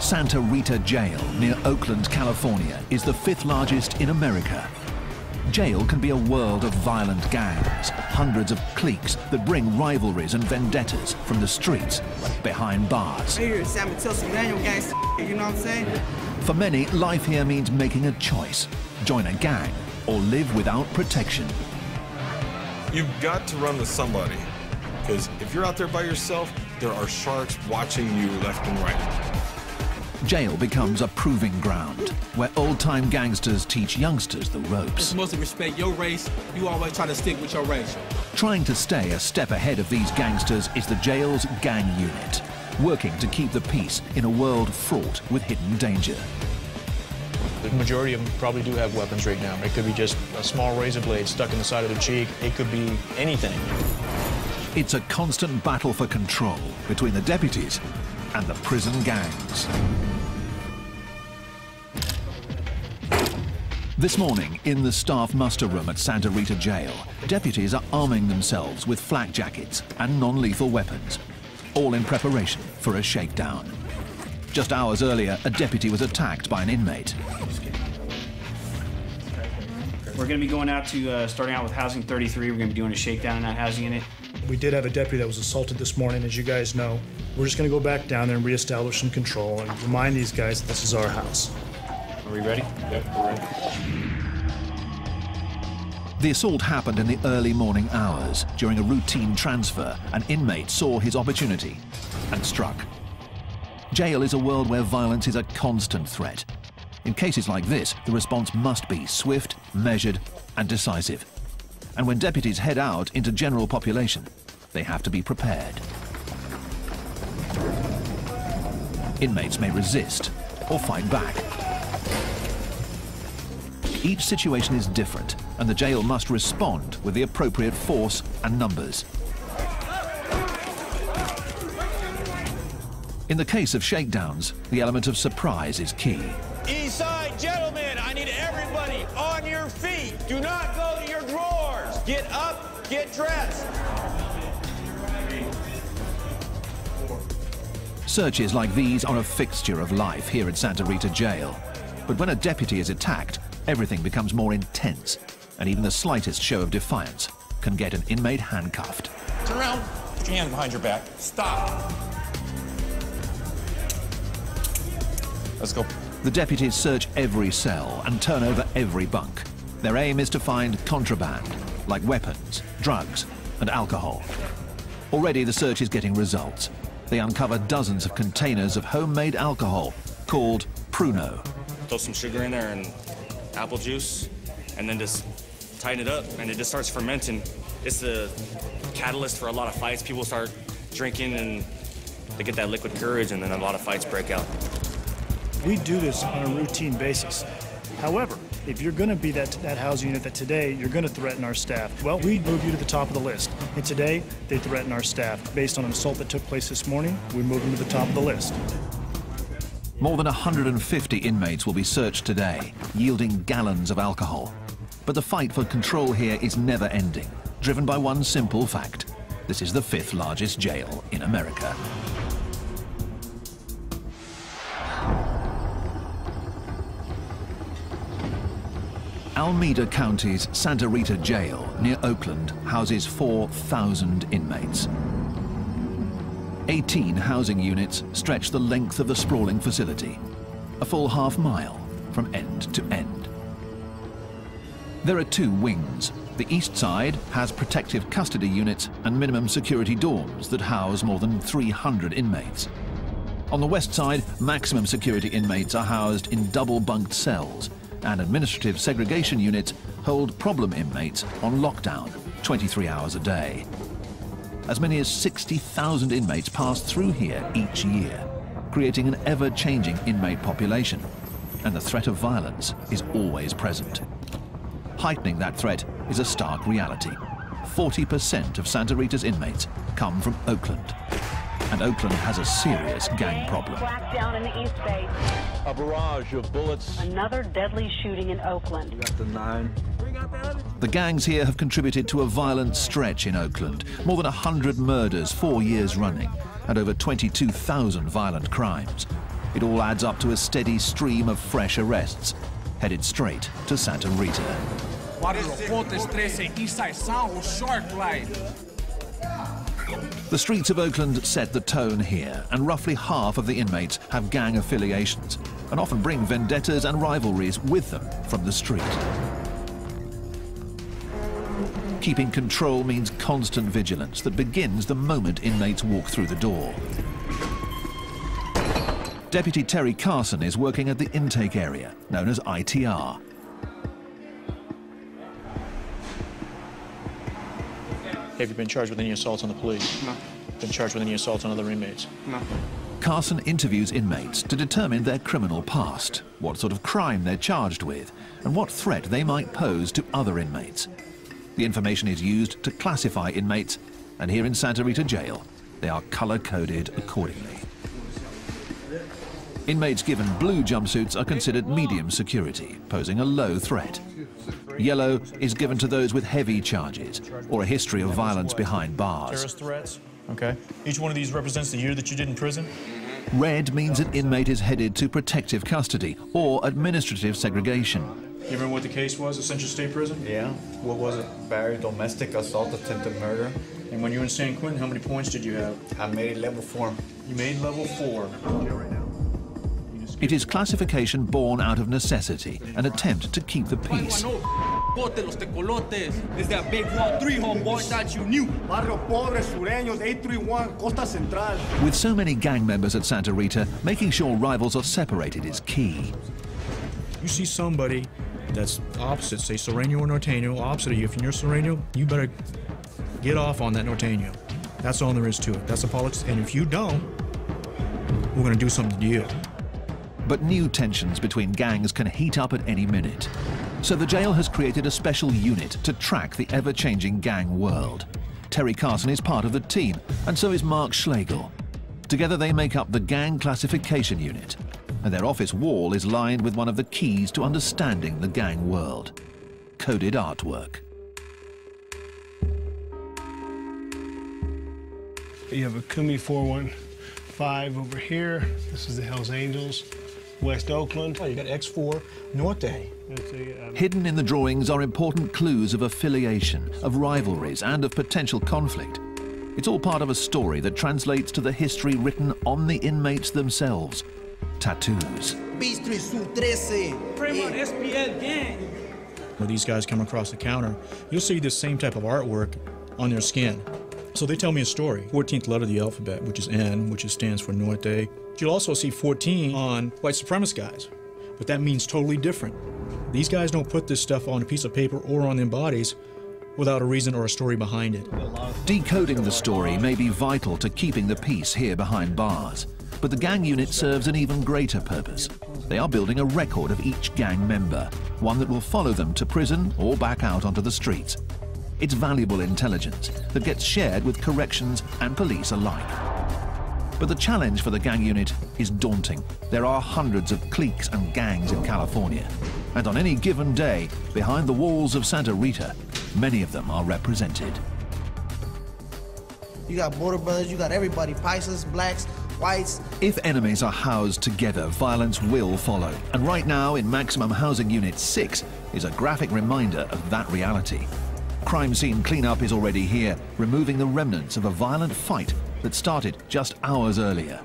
Santa Rita Jail near Oakland, California is the 5th largest in America. Jail can be a world of violent gangs, hundreds of cliques that bring rivalries and vendettas from the streets behind bars. Here, San Mateo, some manual gangster, you know what I'm saying? For many, life here means making a choice: join a gang or live without protection. You've got to run with somebody, because if you're out there by yourself, there are sharks watching you left and right. Jail becomes a proving ground where old-time gangsters teach youngsters the ropes. Mostly respect your race. You always try to stick with your race. Trying to stay a step ahead of these gangsters is the jail's gang unit, working to keep the peace in a world fraught with hidden danger. The majority of them probably do have weapons right now. It could be just a small razor blade stuck in the side of the cheek. It could be anything. It's a constant battle for control between the deputies and the prison gangs. This morning, in the staff muster room at Santa Rita Jail, deputies are arming themselves with flak jackets and non-lethal weapons, all in preparation for a shakedown. Just hours earlier, a deputy was attacked by an inmate. We're going to be going out to, starting out with Housing 33. We're going to be doing a shakedown in that housing unit. We did have a deputy that was assaulted this morning, as you guys know. We're just going to go back down there and reestablish some control and remind these guys that this is our house. Are we ready? Yep, we're ready. The assault happened in the early morning hours. During a routine transfer, an inmate saw his opportunity and struck. Jail is a world where violence is a constant threat. In cases like this, the response must be swift, measured, and decisive. And when deputies head out into general population, they have to be prepared. Inmates may resist or fight back. Each situation is different, and the jail must respond with the appropriate force and numbers. In the case of shakedowns, the element of surprise is key. East side, gentlemen, I need everybody on your feet. Do not go to your drawers. Get up, get dressed. Searches like these are a fixture of life here at Santa Rita Jail. But when a deputy is attacked, everything becomes more intense, and even the slightest show of defiance can get an inmate handcuffed. Turn around, put your hands behind your back. Stop. Let's go. The deputies search every cell and turn over every bunk. Their aim is to find contraband, like weapons, drugs, and alcohol. Already the search is getting results. They uncover dozens of containers of homemade alcohol called Pruno. Throw some sugar in there and apple juice, and then just tighten it up, and it just starts fermenting. It's the catalyst for a lot of fights. People start drinking, and they get that liquid courage, and then a lot of fights break out. We do this on a routine basis. However, if you're going to be that housing unit that today you're going to threaten our staff, well, we move you to the top of the list. And today, they threaten our staff. Based on an assault that took place this morning, we move them to the top of the list. More than 150 inmates will be searched today, yielding gallons of alcohol. But the fight for control here is never ending, driven by one simple fact: this is the 5th largest jail in America. Alameda County's Santa Rita Jail near Oakland houses 4,000 inmates. 18 housing units stretch the length of the sprawling facility, a full half-mile from end to end. There are 2 wings. The east side has protective custody units and minimum security dorms that house more than 300 inmates. On the west side, maximum security inmates are housed in double-bunked cells, and administrative segregation units hold problem inmates on lockdown 23 hours a day. As many as 60,000 inmates pass through here each year, creating an ever-changing inmate population, and the threat of violence is always present. Heightening that threat is a stark reality. 40% of Santa Rita's inmates come from Oakland, and Oakland has a serious gang problem. Black down in the East Bay. A barrage of bullets. Another deadly shooting in Oakland. We got the 9. The gangs here have contributed to a violent stretch in Oakland. More than 100 murders 4 years running, and over 22,000 violent crimes. It all adds up to a steady stream of fresh arrests, headed straight to Santa Rita. The streets of Oakland set the tone here, and roughly half of the inmates have gang affiliations and often bring vendettas and rivalries with them from the street. Keeping control means constant vigilance that begins the moment inmates walk through the door. Deputy Terry Carson is working at the intake area, known as ITR. Have you been charged with any assaults on the police? No. Been charged with any assaults on other inmates? No. Carson interviews inmates to determine their criminal past, what sort of crime they're charged with, and what threat they might pose to other inmates. The information is used to classify inmates, and here in Santa Rita Jail, they are color-coded accordingly. Inmates given blue jumpsuits are considered medium security, posing a low threat. Yellow is given to those with heavy charges or a history of violence behind bars. Terrorist threats. Okay. Each one of these represents the year that you did in prison? Red means an inmate is headed to protective custody or administrative segregation. You remember what the case was at Central State Prison? Yeah. What was it? Battery, domestic assault, attempted murder. And when you were in San Quentin, how many points did you have? I made it level 4. You made level 4. It is classification born out of necessity, an attempt to keep the peace. It's that big wall 3 homeboy that you knew. Barrio Pobre, Sureños, 831, Costa Central. With so many gang members at Santa Rita, making sure rivals are separated is key. You see somebody that's opposite, say Sureño or Norteño, opposite of you. If you're Sureño, you better get off on that Norteño. That's all there is to it. That's the politics. And if you don't, we're going to do something to you. But new tensions between gangs can heat up at any minute. So the jail has created a special unit to track the ever-changing gang world. Terry Carson is part of the team, and so is Mark Schlegel. Together they make up the Gang Classification Unit, and their office wall is lined with one of the keys to understanding the gang world: coded artwork. You have a Kumi 415 over here. This is the Hells Angels, West Oakland. Oh, you got X4 Norte. Hidden in the drawings are important clues of affiliation, of rivalries, and of potential conflict. It's all part of a story that translates to the history written on the inmates themselves: tattoos. When these guys come across the counter, you'll see the same type of artwork on their skin. So they tell me a story. 14th letter of the alphabet, which is N, which stands for Norte. You'll also see 14 on white supremacist guys, but that means totally different. These guys don't put this stuff on a piece of paper or on their bodies without a reason or a story behind it. Decoding the story may be vital to keeping the peace here behind bars, but the gang unit serves an even greater purpose. They are building a record of each gang member, one that will follow them to prison or back out onto the streets. It's valuable intelligence that gets shared with corrections and police alike. But the challenge for the gang unit is daunting. There are hundreds of cliques and gangs in California, and on any given day, behind the walls of Santa Rita, many of them are represented. You got Border Brothers, you got everybody, Paisas, blacks, whites. If enemies are housed together, violence will follow. And right now, in Maximum Housing Unit 6, is a graphic reminder of that reality. Crime scene cleanup is already here, removing the remnants of a violent fight that started just hours earlier.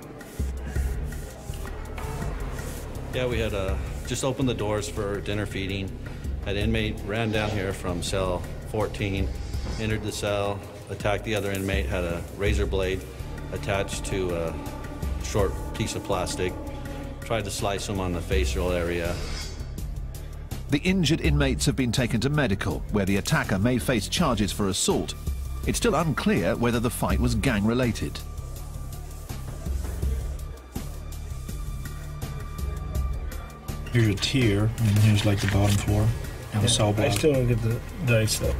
Yeah, we had just opened the doors for dinner feeding. An inmate ran down here from cell 14, entered the cell, attacked the other inmate, had a razor blade attached to a short piece of plastic, tried to slice him on the facial area. The injured inmates have been taken to medical, where the attacker may face charges for assault. It's still unclear whether the fight was gang-related. Here's a tier, and here's like the bottom floor. And the cell block. I still don't get the dice, though.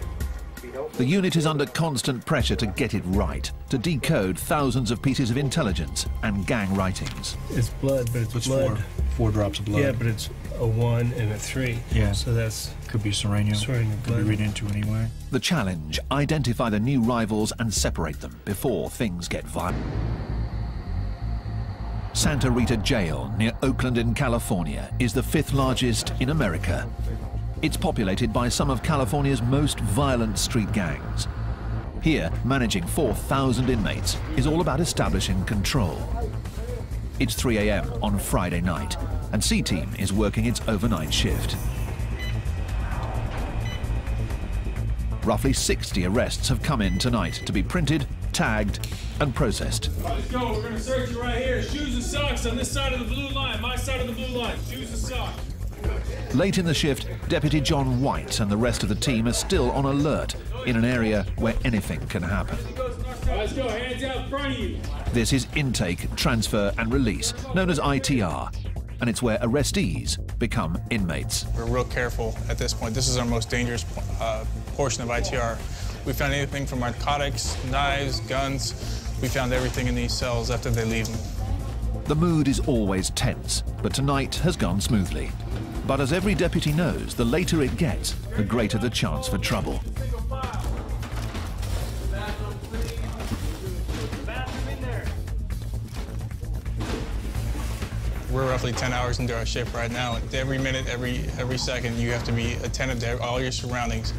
The unit is under constant pressure to get it right, to decode thousands of pieces of intelligence and gang writings. It's blood, but it's blood. Four drops of blood. Yeah, but it's a 1 and a 3. Yeah. So that's... Could be Sureño. Could be read into anyway. The challenge: identify the new rivals and separate them before things get violent. Santa Rita Jail near Oakland in California is the 5th largest in America. It's populated by some of California's most violent street gangs. Here, managing 4,000 inmates is all about establishing control. It's 3 a.m. on Friday night, and C-Team is working its overnight shift. Roughly 60 arrests have come in tonight to be printed, tagged, and processed. Let's go, we're gonna search you right here. Shoes and socks on this side of the blue line, my side of the blue line. Shoes and socks. Late in the shift, Deputy John White and the rest of the team are still on alert in an area where anything can happen. Let's go, hands out in front of you. This is intake, transfer, and release, known as ITR, and it's where arrestees become inmates. We're real careful at this point. This is our most dangerous portion of ITR. We found anything from narcotics, knives, guns. We found everything in these cells after they leave them. The mood is always tense, but tonight has gone smoothly. But as every deputy knows, the later it gets, the greater the chance for trouble. We're roughly 10 hours into our shift right now. Every minute, every second, you have to be attentive to all your surroundings.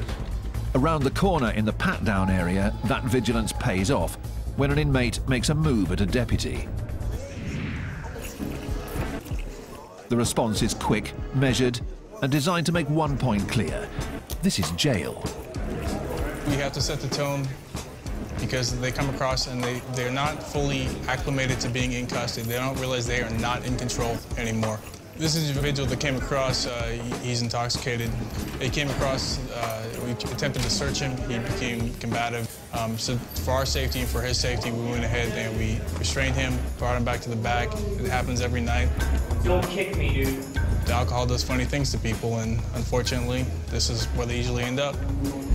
Around the corner in the pat-down area, that vigilance pays off when an inmate makes a move at a deputy. The response is quick, measured, and designed to make one point clear. This is jail. We have to set the tone because they come across and they're not fully acclimated to being in custody. They don't realize they are not in control anymore. This individual that came across, he's intoxicated. He came across, we attempted to search him. He became combative. So for our safety and for his safety, we went ahead and we restrained him, brought him back to the back. It happens every night. Don't kick me, dude. The alcohol does funny things to people, and unfortunately, this is where they usually end up.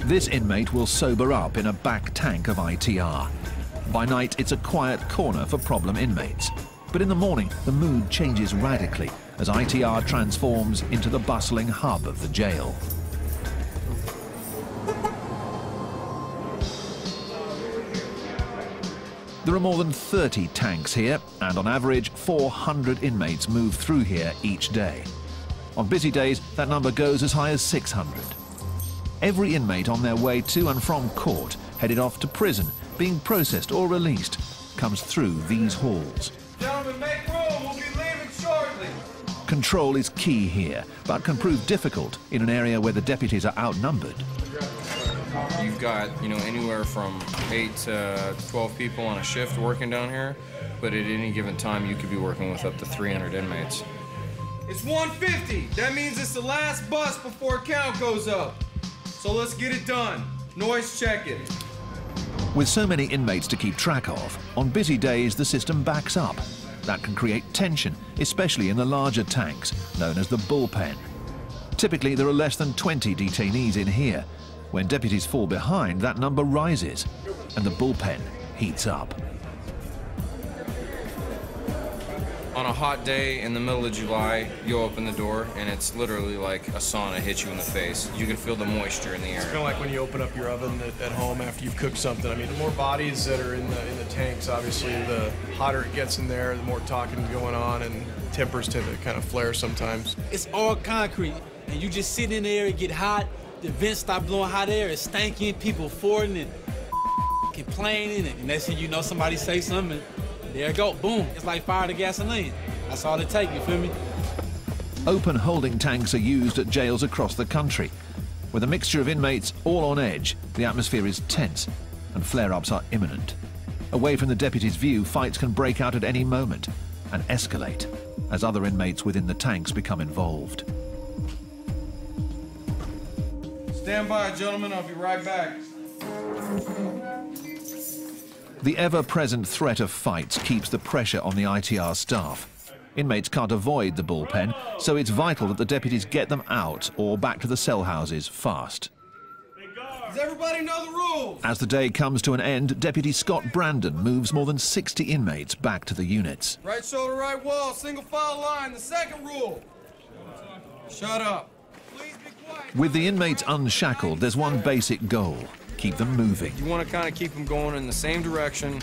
This inmate will sober up in a back tank of ITR. By night, it's a quiet corner for problem inmates. But in the morning, the mood changes radically as ITR transforms into the bustling hub of the jail. There are more than 30 tanks here, and on average, 400 inmates move through here each day. On busy days, that number goes as high as 600. Every inmate on their way to and from court, headed off to prison, being processed or released, comes through these halls. Gentlemen, make room. We'll be leaving shortly. Control is key here, but can prove difficult in an area where the deputies are outnumbered. You've got, anywhere from 8 to 12 people on a shift working down here, but at any given time, you could be working with up to 300 inmates. It's 1:50. That means it's the last bus before count goes up. So let's get it done. Noise check it. With so many inmates to keep track of, on busy days the system backs up. That can create tension, especially in the larger tanks, known as the bullpen. Typically there are less than 20 detainees in here. When deputies fall behind, that number rises, and the bullpen heats up. On a hot day in the middle of July, you open the door and it's literally like a sauna hits you in the face. You can feel the moisture in the air. It's kind of like when you open up your oven at home after you've cooked something. I mean, the more bodies that are in the tanks, obviously, the hotter it gets in there, the more talking going on, and tempers tend to kind of flare sometimes. It's all concrete, and you just sit in there, it get hot, the vents stop blowing hot air, it's stanking, people farting and complaining, and next thing you know, somebody say something, and there it go, boom. It's like fire to gasoline. That's all it takes, you feel me? Open holding tanks are used at jails across the country. With a mixture of inmates all on edge, the atmosphere is tense and flare-ups are imminent. Away from the deputy's view, fights can break out at any moment and escalate as other inmates within the tanks become involved. Stand by, gentlemen. I'll be right back. The ever-present threat of fights keeps the pressure on the ITR staff. Inmates can't avoid the bullpen, so it's vital that the deputies get them out or back to the cell houses fast. Does everybody know the rules? As the day comes to an end, Deputy Scott Brandon moves more than 60 inmates back to the units. Right shoulder, right wall, single file line. The second rule. Shut up. With the inmates unshackled, there's one basic goal: keep them moving. You want to kind of keep them going in the same direction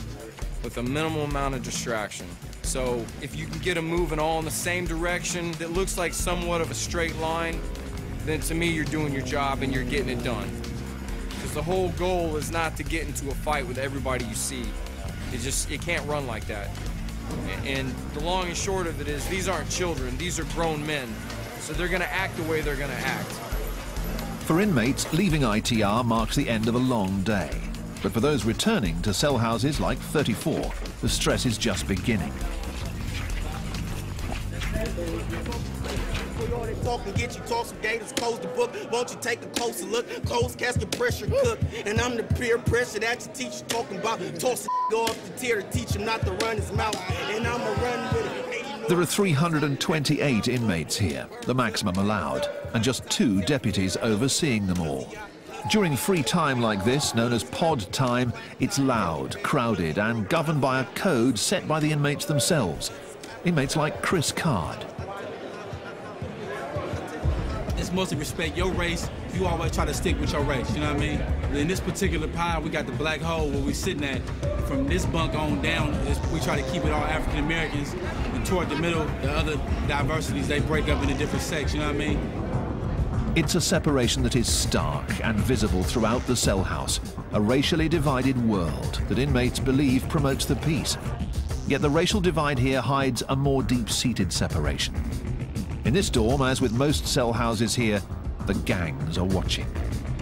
with a minimal amount of distraction. So if you can get them moving all in the same direction that looks like somewhat of a straight line, then to me you're doing your job and you're getting it done. Because the whole goal is not to get into a fight with everybody you see. It can't run like that. And the long and short of it is these aren't children, these are grown men. So they're gonna act the way they're gonna act. For inmates, leaving ITR marks the end of a long day. But for those returning to cell houses like 34, the stress is just beginning. Talk and get you talk some gators, close the book. Won't you take a closer look? Closed casket pressure cook. And I'm the peer pressure that your teacher talking about. Toss a go off the tier to teach him not to run his mouth. And I'ma run with it. There are 328 inmates here, the maximum allowed, and just 2 deputies overseeing them all. During free time like this, known as pod time, it's loud, crowded, and governed by a code set by the inmates themselves. Inmates like Chris Card. It's mostly respect your race. You always try to stick with your race, you know what I mean? In this particular pod, we got the black hole where we're sitting at. From this bunk on down, we try to keep it all African Americans. And toward the middle, the other diversities, they break up into different sects, you know what I mean? It's a separation that is stark and visible throughout the cell house, a racially divided world that inmates believe promotes the peace. Yet the racial divide here hides a more deep-seated separation. In this dorm, as with most cell houses here, the gangs are watching.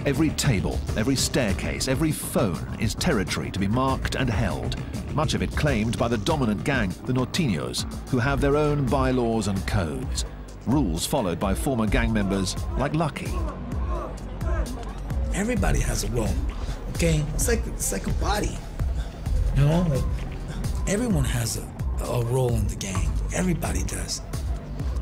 Every table, every staircase, every phone is territory to be marked and held, much of it claimed by the dominant gang, the Norteños, who have their own bylaws and codes, rules followed by former gang members like Lucky. Everybody has a role, okay? It's like a body, you know? Like, everyone has a role in the gang. Everybody does.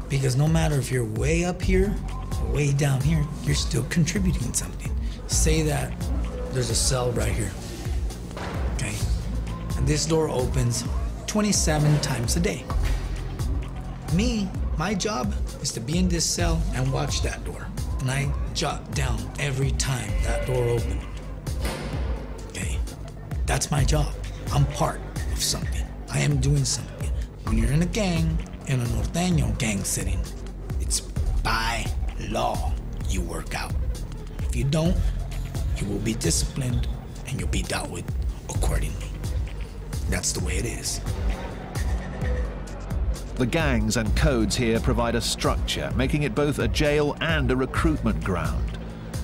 Because no matter if you're way up here or way down here, you're still contributing something. Say that there's a cell right here, okay? And this door opens 27 times a day. My job is to be in this cell and watch that door. And I jot down every time that door opens. Okay? That's my job. I'm part of something. I am doing something. When you're in a gang, in a Norteño gang setting, it's by law you work out. If you don't, you will be disciplined and you'll be dealt with accordingly. That's the way it is. The gangs and codes here provide a structure, making it both a jail and a recruitment ground.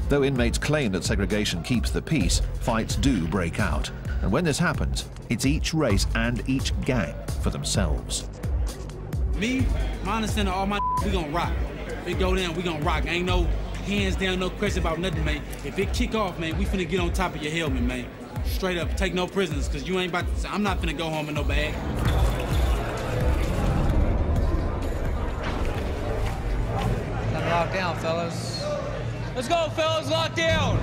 Though inmates claim that segregation keeps the peace, fights do break out. And when this happens, it's each race and each gang for themselves. Me, my understanding, all my we gonna rock. If it go down, we gonna rock. Ain't no hands down, no question about nothing, man. If it kick off, man, we finna get on top of your helmet, man. Straight up, take no prisoners, cause you ain't about to, I'm not finna go home in no bag. Lock down, fellas. Let's go, fellas, lock down!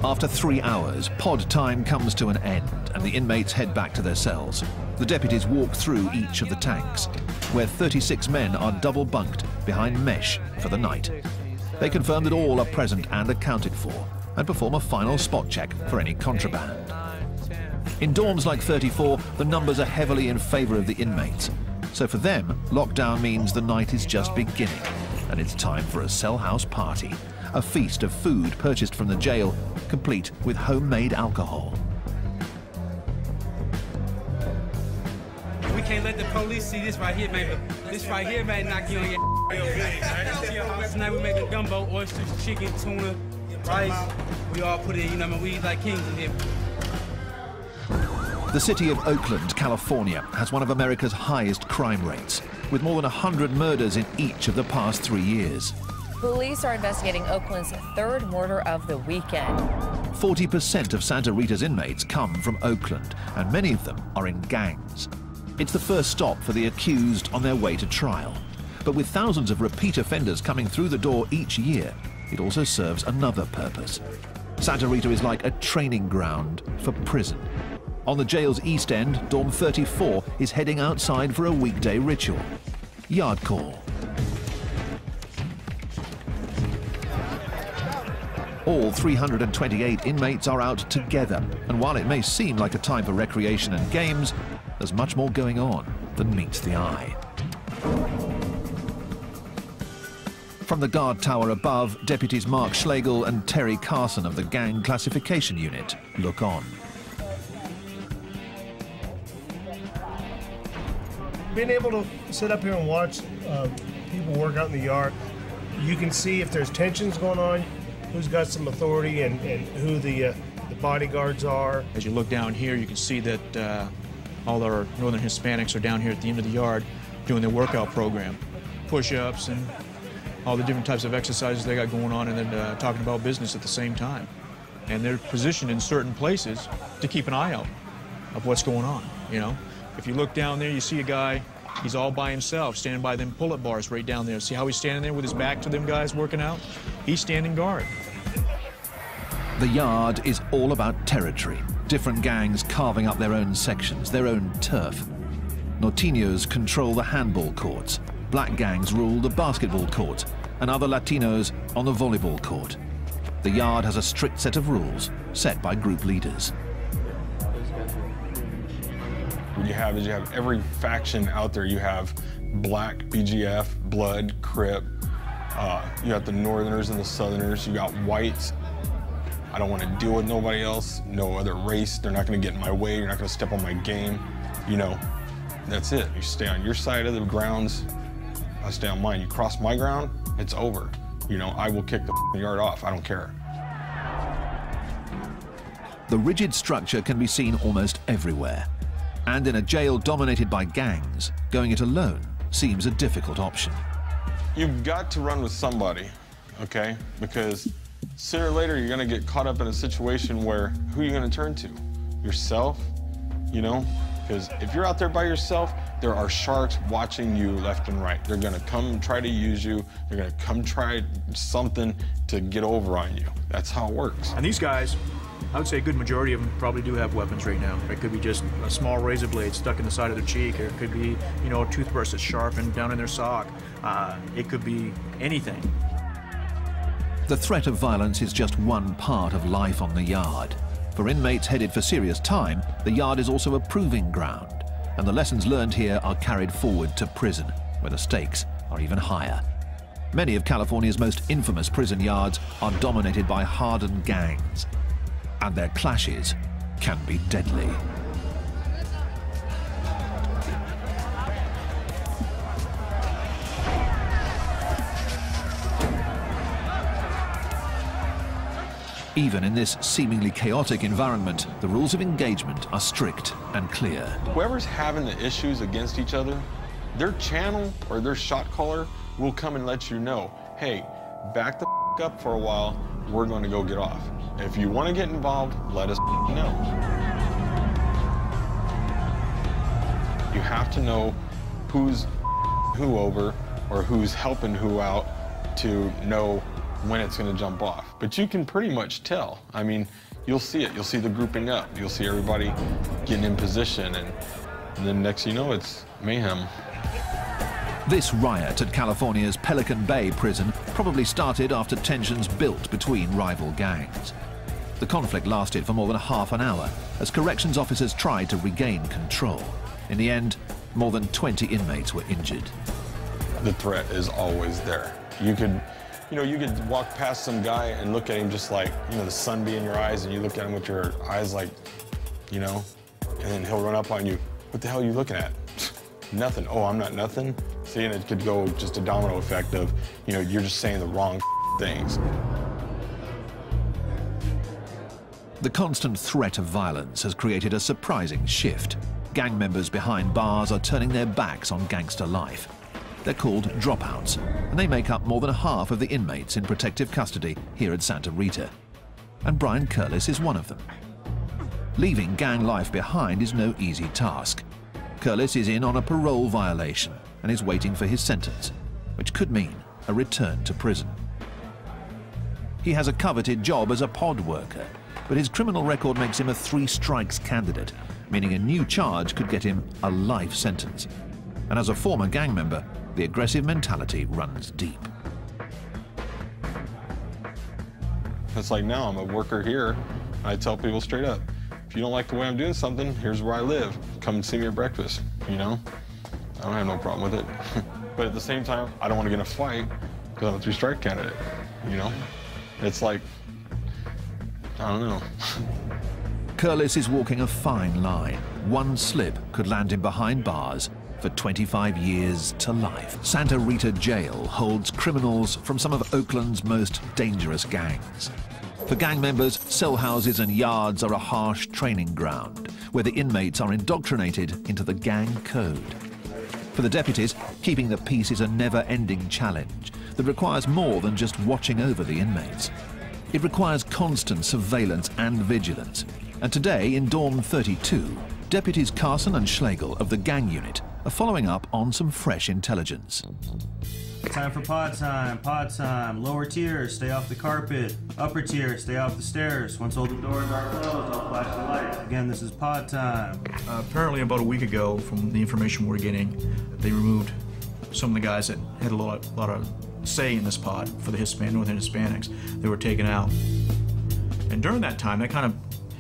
After 3 hours, pod time comes to an end and the inmates head back to their cells. The deputies walk through each of the tanks, where 36 men are double bunked behind mesh for the night. They confirm that all are present and accounted for, and perform a final spot check for any contraband. In dorms like 34, the numbers are heavily in favor of the inmates. So for them, lockdown means the night is just beginning, and it's time for a cell house party, a feast of food purchased from the jail, complete with homemade alcohol. We can't let the police see this right here, man. This right here, man, knock you on your real good, right? Tonight we make a gumbo, oysters, chicken, tuna, rice. We all put it in, you know, we eat like kings in here. The city of Oakland, California, has one of America's highest crime rates, with more than 100 murders in each of the past 3 years. Police are investigating Oakland's third murder of the weekend. 40% of Santa Rita's inmates come from Oakland, and many of them are in gangs. It's the first stop for the accused on their way to trial. But with thousands of repeat offenders coming through the door each year, it also serves another purpose. Santa Rita is like a training ground for prison. On the jail's east end, Dorm 34 is heading outside for a weekday ritual. Yard call. All 328 inmates are out together, and while it may seem like a time for recreation and games, there's much more going on. than meets the eye. From the guard tower above, deputies Mark Schlegel and Terry Carson of the Gang Classification Unit look on. Being able to sit up here and watch people work out in the yard, you can see if there's tensions going on, who's got some authority, and who the bodyguards are. As you look down here, you can see that all our Northern Hispanics are down here at the end of the yard doing their workout program. Push-ups and all the different types of exercises they got going on, and then talking about business at the same time. And they're positioned in certain places to keep an eye out of what's going on, you know. If you look down there, you see a guy, he's all by himself, standing by them pull-up bars right down there. See how he's standing there with his back to them guys working out? He's standing guard. The yard is all about territory. Different gangs carving up their own sections, their own turf. Norteños control the handball courts. Black gangs rule the basketball court, and other Latinos on the volleyball court. The yard has a strict set of rules set by group leaders. What you have is you have every faction out there. You have Black, BGF, Blood, Crip. You got the Northerners and the Southerners. You got Whites. I don't want to deal with nobody else, no other race. They're not going to get in my way. You're not going to step on my game. You know, that's it. You stay on your side of the grounds. I stay on mine. You cross my ground, it's over. You know, I will kick the yard off. I don't care. The rigid structure can be seen almost everywhere. And in a jail dominated by gangs, going it alone seems a difficult option. You've got to run with somebody, okay? Because sooner or later, you're gonna get caught up in a situation where who are you gonna turn to? Yourself, you know? Because if you're out there by yourself, there are sharks watching you left and right. They're gonna come and try to use you. They're gonna come try something to get over on you. That's how it works. And these guys, I would say a good majority of them probably do have weapons right now. It could be just a small razor blade stuck in the side of their cheek, or it could be, you know, a toothbrush that's sharpened down in their sock. It could be anything. The threat of violence is just one part of life on the yard. For inmates headed for serious time, the yard is also a proving ground, and the lessons learned here are carried forward to prison, where the stakes are even higher. Many of California's most infamous prison yards are dominated by hardened gangs, and their clashes can be deadly. Even in this seemingly chaotic environment, the rules of engagement are strict and clear. Whoever's having the issues against each other, their channel or their shot caller will come and let you know, hey, back the up for a while, we're going to go get off. If you want to get involved, let us know. You have to know who's who over or who's helping who out to know when it's going to jump off. But you can pretty much tell. I mean, you'll see it. You'll see the grouping up. You'll see everybody getting in position, and then next you know, it's mayhem. This riot at California's Pelican Bay prison probably started after tensions built between rival gangs. The conflict lasted for more than half an hour as corrections officers tried to regain control. In the end, more than 20 inmates were injured. The threat is always there. You could walk past some guy and look at him just like, you know, the sun be in your eyes, and you look at him with your eyes like, you know, and then he'll run up on you. What the hell are you looking at? Nothing. Oh, I'm not nothing. See, and it could go just a domino effect of, you know, you're just saying the wrong things. The constant threat of violence has created a surprising shift. Gang members behind bars are turning their backs on gangster life. They're called dropouts, and they make up more than half of the inmates in protective custody here at Santa Rita. And Brian Curlis is one of them. Leaving gang life behind is no easy task. Curlis is in on a parole violation and is waiting for his sentence, which could mean a return to prison. He has a coveted job as a pod worker, but his criminal record makes him a 3 strikes candidate, meaning a new charge could get him a life sentence. And as a former gang member, the aggressive mentality runs deep. It's like now I'm a worker here. I tell people straight up, if you don't like the way I'm doing something, here's where I live. Come and see me at breakfast, you know? I don't have no problem with it. But at the same time, I don't want to get in a fight because I'm a 3-strike candidate, you know? It's like, I don't know. Curlis is walking a fine line. One slip could land him behind bars for 25 years to life. Santa Rita Jail holds criminals from some of Oakland's most dangerous gangs. For gang members, cell houses and yards are a harsh training ground where the inmates are indoctrinated into the gang code. For the deputies, keeping the peace is a never-ending challenge that requires more than just watching over the inmates. It requires constant surveillance and vigilance. And today, in Dorm 32, deputies Carson and Schlegel of the gang unit are following up on some fresh intelligence. Time for pod time, pod time. Lower tier, stay off the carpet. Upper tier, stay off the stairs. Once all the doors are closed, I'll flash the lights. Again, this is pod time. Apparently about a week ago, from the information we're getting, they removed some of the guys that had a lot of say in this pod for the Northern Hispanics. They were taken out. And during that time,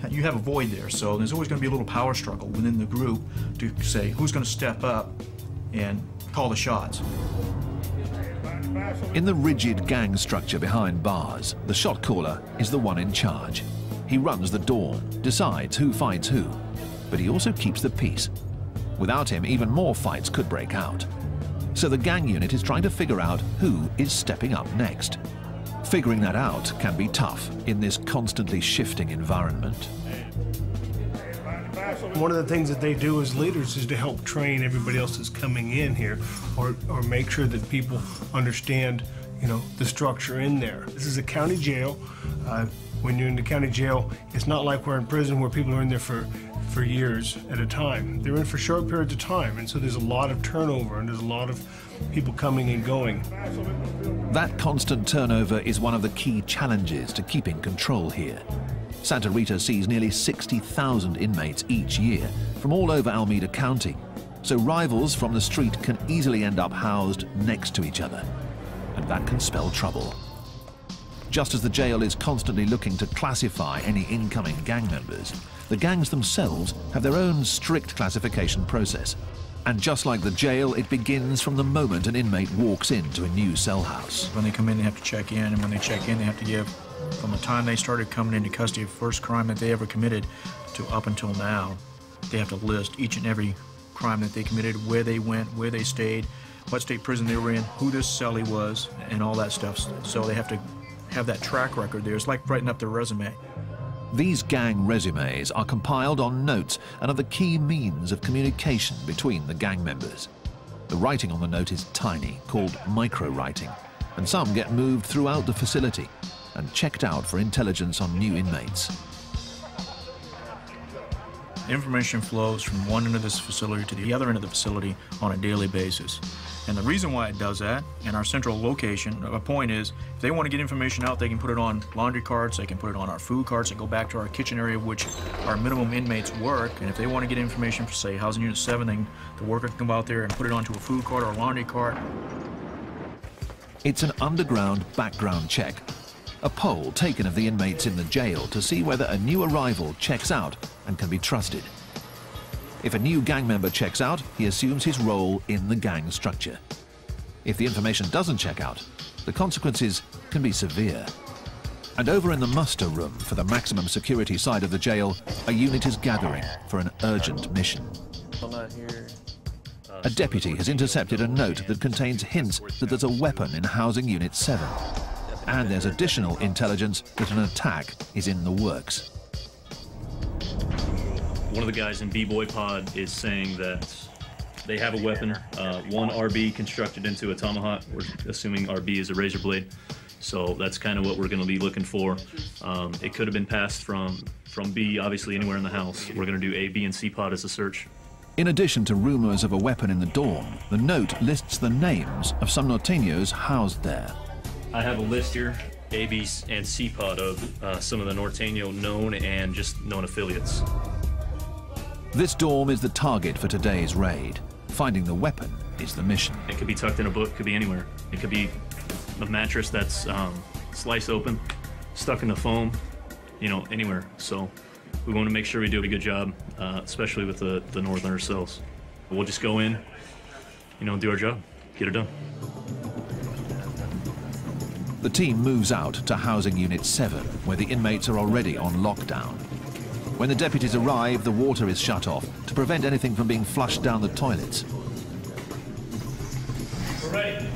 you have a void there, so there's always going to be a little power struggle within the group to say who's going to step up and call the shots. In the rigid gang structure behind bars, the shot caller is the one in charge. He runs the dorm, decides who fights who, but he also keeps the peace. Without him, even more fights could break out. So the gang unit is trying to figure out who is stepping up next. Figuring that out can be tough in this constantly shifting environment. One of the things that they do as leaders is to help train everybody else that's coming in here, or make sure that people understand, you know, the structure in there. This is a county jail. When you're in the county jail, it's not like we're in prison where people are in there for years at a time. They're in for short periods of time, and so there's a lot of turnover and there's a lot of people coming and going. That constant turnover is one of the key challenges to keeping control here. Santa Rita sees nearly 60,000 inmates each year from all over Alameda County, so rivals from the street can easily end up housed next to each other, and that can spell trouble. Just as the jail is constantly looking to classify any incoming gang members, the gangs themselves have their own strict classification process. And just like the jail, it begins from the moment an inmate walks into a new cell house. When they come in, they have to check in, and when they check in, they have to give, from the time they started coming into custody, first crime that they ever committed to up until now, they have to list each and every crime that they committed, where they went, where they stayed, what state prison they were in, who this cellie was, and all that stuff. So they have to have that track record there. It's like writing up their resume. These gang resumes are compiled on notes and are the key means of communication between the gang members. The writing on the note is tiny, called micro-writing, and some get moved throughout the facility and checked out for intelligence on new inmates. Information flows from one end of this facility to the other end of the facility on a daily basis. And the reason why it does that, and our central location, a point is, if they want to get information out, they can put it on laundry carts, they can put it on our food carts, and go back to our kitchen area, which our minimum inmates work. And if they want to get information for, say, Housing Unit 7, then the worker can go out there and put it onto a food cart or a laundry cart. It's an underground background check, a poll taken of the inmates in the jail to see whether a new arrival checks out and can be trusted. If a new gang member checks out, he assumes his role in the gang structure. If the information doesn't check out, the consequences can be severe. And over in the muster room for the maximum security side of the jail, a unit is gathering for an urgent mission. A deputy has intercepted a note that contains hints that there's a weapon in Housing Unit 7. And there's additional intelligence that an attack is in the works. One of the guys in B-Boy Pod is saying that they have a weapon, one RB constructed into a tomahawk. We're assuming RB is a razor blade. So that's kind of what we're going to be looking for. It could have been passed from B, obviously anywhere in the house. We're going to do A, B, and C pod as a search. In addition to rumors of a weapon in the dorm, the note lists the names of some norteños housed there. I have a list here, A, B, and C pod of some of the norteño known and just known affiliates. This dorm is the target for today's raid. Finding the weapon is the mission. It could be tucked in a book, could be anywhere. It could be a mattress that's sliced open, stuck in the foam, you know, anywhere. So we want to make sure we do a good job, especially with the northerner cells. We'll just go in, you know, do our job, get it done. The team moves out to Housing Unit 7, where the inmates are already on lockdown. When the deputies arrive, the water is shut off to prevent anything from being flushed down the toilets. We're ready.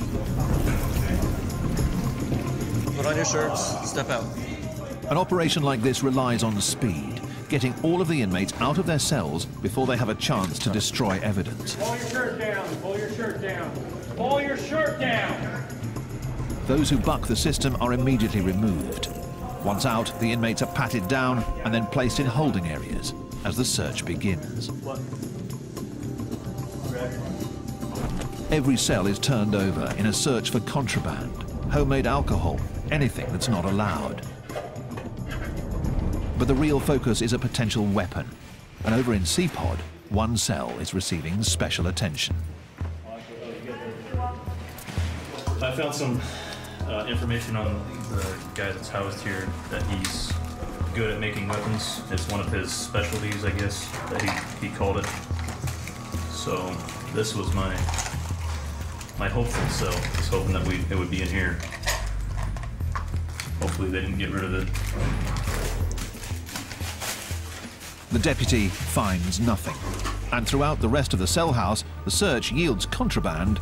Put on your shirts, step out. An operation like this relies on speed, getting all of the inmates out of their cells before they have a chance to destroy evidence. Pull your shirt down, pull your shirt down, pull your shirt down. Those who buck the system are immediately removed. Once out, the inmates are patted down and then placed in holding areas as the search begins. Every cell is turned over in a search for contraband, homemade alcohol, anything that's not allowed. But the real focus is a potential weapon. And over in C-Pod, one cell is receiving special attention. I found some information on the guy that's housed here, that he's good at making weapons. It's one of his specialties, I guess, that he called it. So this was my hopeful cell. I was hoping that it would be in here. Hopefully they didn't get rid of it. The deputy finds nothing. And throughout the rest of the cell house, the search yields contraband.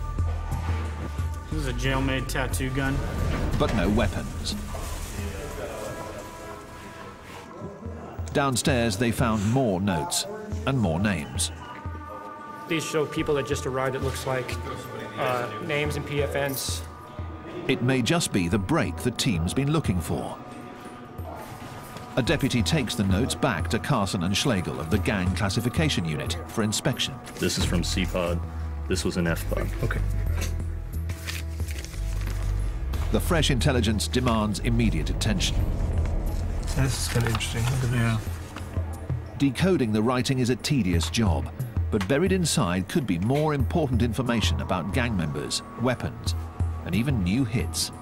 This is a jail-made tattoo gun. But no weapons. Downstairs, they found more notes and more names. These show people that just arrived, it looks like, names and PFNs. It may just be the break the team's been looking for. A deputy takes the notes back to Carson and Schlegel of the Gang Classification Unit for inspection. This is from C-Pod. This was an F-Pod. Okay. The fresh intelligence demands immediate attention. This is kind of interesting. Look at that. Decoding the writing is a tedious job, but buried inside could be more important information about gang members, weapons, and even new hits.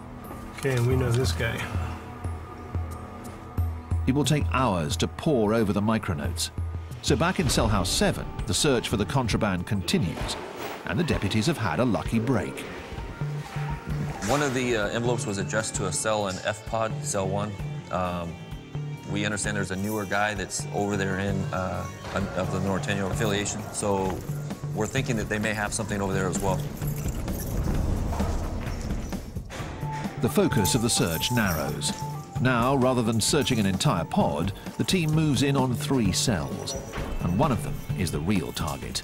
Okay, and we know this guy. It will take hours to pore over the micronotes. So back in Cell House 7, the search for the contraband continues, and the deputies have had a lucky break. One of the envelopes was addressed to a cell in F-Pod, Cell 1. We understand there's a newer guy that's over there of the Norteño affiliation, so we're thinking that they may have something over there as well. The focus of the search narrows. Now, rather than searching an entire pod, the team moves in on 3 cells, and one of them is the real target.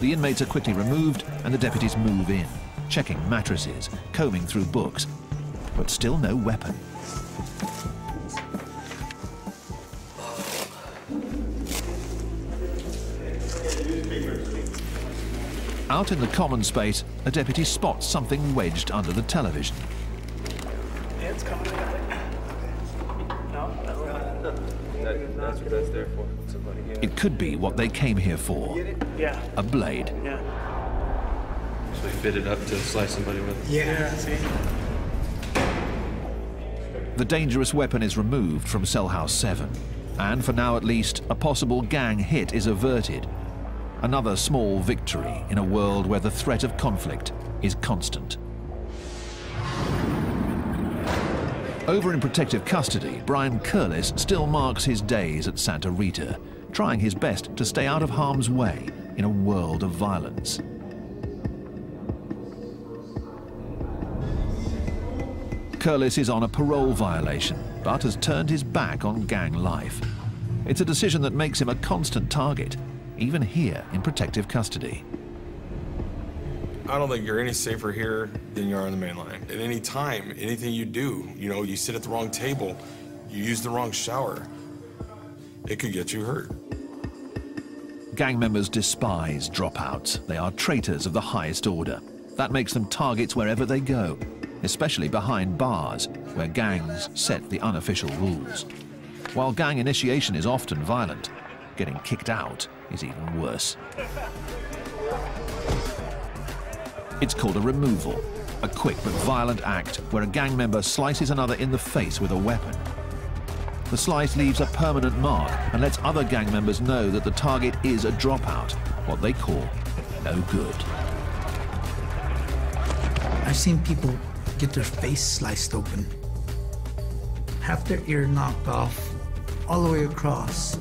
The inmates are quickly removed, and the deputies move in, checking mattresses, combing through books, but still no weapon. Out in the common space, a deputy spots something wedged under the television. It's coming. That's what that's there for. Somebody here. It could be what they came here for. Yeah. A blade. Yeah. So they fit it up to slice somebody with. Yeah. See? The dangerous weapon is removed from Cell House 7, and for now at least, a possible gang hit is averted. Another small victory in a world where the threat of conflict is constant. Over in protective custody, Brian Curlis still marks his days at Santa Rita, trying his best to stay out of harm's way in a world of violence. Curlis is on a parole violation, but has turned his back on gang life. It's a decision that makes him a constant target, even here in protective custody. I don't think you're any safer here than you are on the main line. At any time, anything you do, you know, you sit at the wrong table, you use the wrong shower, it could get you hurt. Gang members despise dropouts. They are traitors of the highest order. That makes them targets wherever they go, especially behind bars, where gangs set the unofficial rules. While gang initiation is often violent, getting kicked out is even worse. It's called a removal, a quick but violent act where a gang member slices another in the face with a weapon. The slice leaves a permanent mark and lets other gang members know that the target is a dropout, what they call no good. seen people get their face sliced open, half their ear knocked off, all the way across. To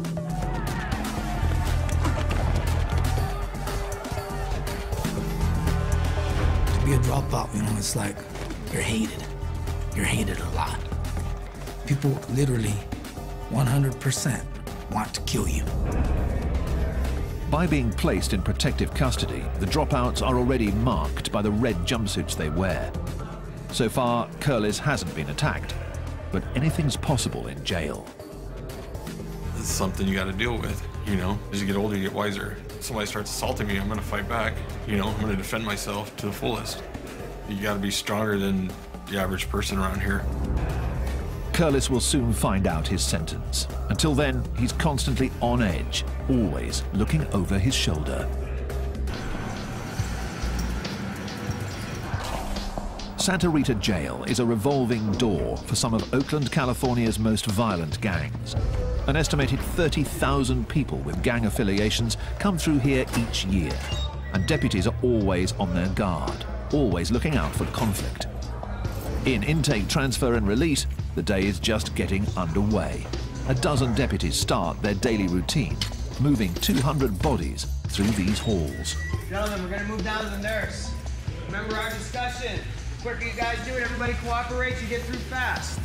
be a dropout, you know, it's like you're hated. You're hated a lot. People literally 100% want to kill you. By being placed in protective custody, the dropouts are already marked by the red jumpsuits they wear. So far, Curlis hasn't been attacked, but anything's possible in jail. It's something you got to deal with, you know? As you get older, you get wiser. If somebody starts assaulting me, I'm going to fight back. You know, I'm going to defend myself to the fullest. You got to be stronger than the average person around here. Curlis will soon find out his sentence. Until then, he's constantly on edge, always looking over his shoulder. Santa Rita Jail is a revolving door for some of Oakland, California's most violent gangs. An estimated 30,000 people with gang affiliations come through here each year, and deputies are always on their guard, always looking out for conflict. In intake, transfer and release, the day is just getting underway. A dozen deputies start their daily routine, moving 200 bodies through these halls. Gentlemen, we're gonna move down to the nurse. Remember our discussion. The quicker you guys do it, everybody cooperates, you get through fast.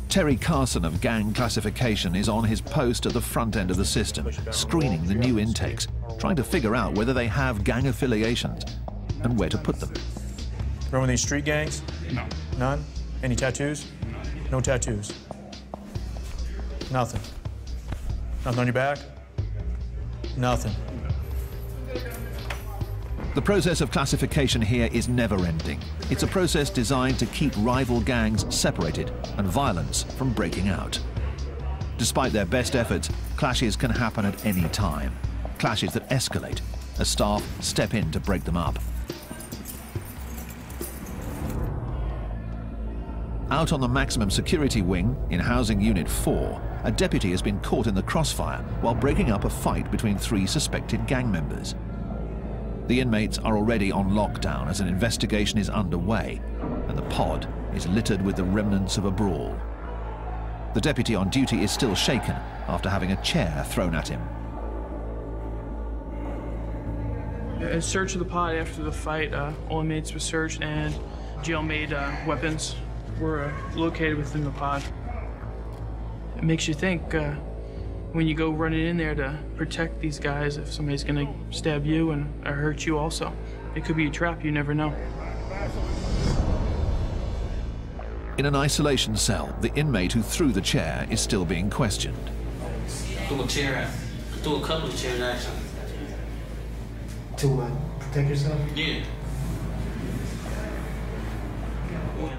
Terry Carson of Gang Classification is on his post at the front end of the system, screening the new intakes, trying to figure out whether they have gang affiliations and where to put them. Remember these street gangs? No. None? Any tattoos? No tattoos. Nothing. Nothing on your back? Nothing. The process of classification here is never-ending. It's a process designed to keep rival gangs separated and violence from breaking out. Despite their best efforts, clashes can happen at any time. Clashes that escalate as staff step in to break them up. Out on the maximum security wing, in Housing Unit 4, a deputy has been caught in the crossfire while breaking up a fight between 3 suspected gang members. The inmates are already on lockdown as an investigation is underway, and the pod is littered with the remnants of a brawl. The deputy on duty is still shaken after having a chair thrown at him. A search of the pod after the fight, all inmates were searched and jail-made weapons were located within the pod. It makes you think when you go running in there to protect these guys, if somebody's gonna stab you and or hurt you also. It could be a trap, you never know. In an isolation cell, the inmate who threw the chair is still being questioned. Threw a chair, threw a couple of chairs actually. To protect yourself? Yeah.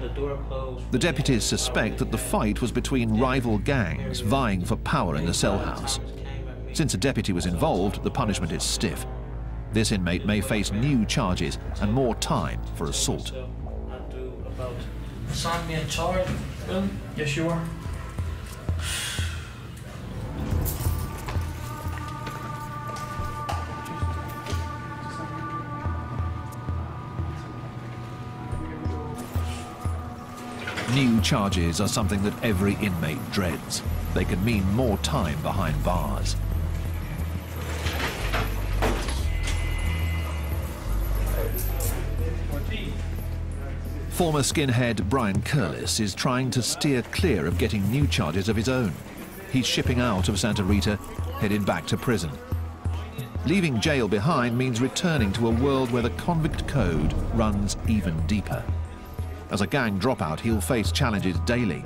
The door closed. The deputies suspect that the fight was between rival gangs vying for power in the cell house. Since a deputy was involved, the punishment is stiff. This inmate may face new charges and more time for assault. Assign me a charge, really? Yes, you are. New charges are something that every inmate dreads. They can mean more time behind bars. Former skinhead Brian Curlis is trying to steer clear of getting new charges of his own. He's shipping out of Santa Rita, headed back to prison. Leaving jail behind means returning to a world where the convict code runs even deeper. As a gang dropout, he'll face challenges daily.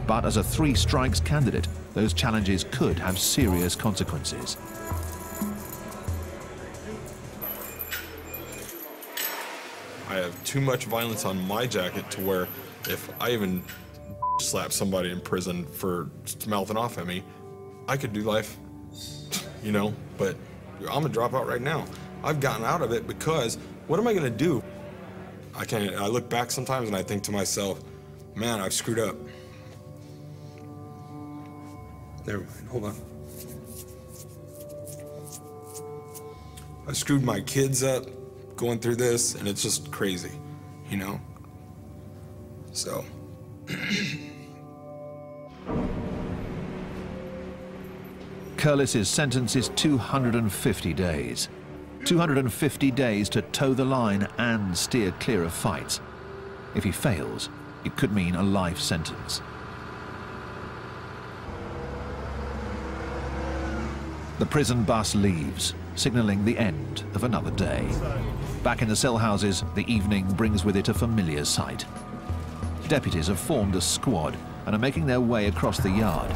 But as a 3 strikes candidate, those challenges could have serious consequences. I have too much violence on my jacket to where if I even slap somebody in prison for mouthing off at me, I could do life, you know, but I'm a dropout right now. I've gotten out of it because what am I gonna do? I look back sometimes and I think to myself, man, I've screwed up. Never mind, hold on. I screwed my kids up going through this, and it's just crazy. you know? So. Curlis's sentence is 250 days. 250 days to toe the line and steer clear of fights. If he fails, it could mean a life sentence. The prison bus leaves, signaling the end of another day. Back in the cell houses, the evening brings with it a familiar sight. Deputies have formed a squad and are making their way across the yard.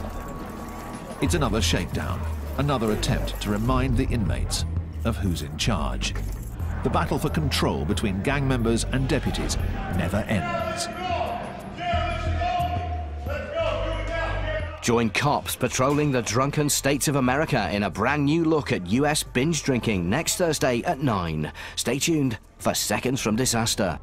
It's another shakedown, another attempt to remind the inmates of who's in charge. The battle for control between gang members and deputies never ends. Join cops patrolling the drunken states of America in a brand new look at US binge drinking next Thursday at 9. Stay tuned for Seconds from Disaster.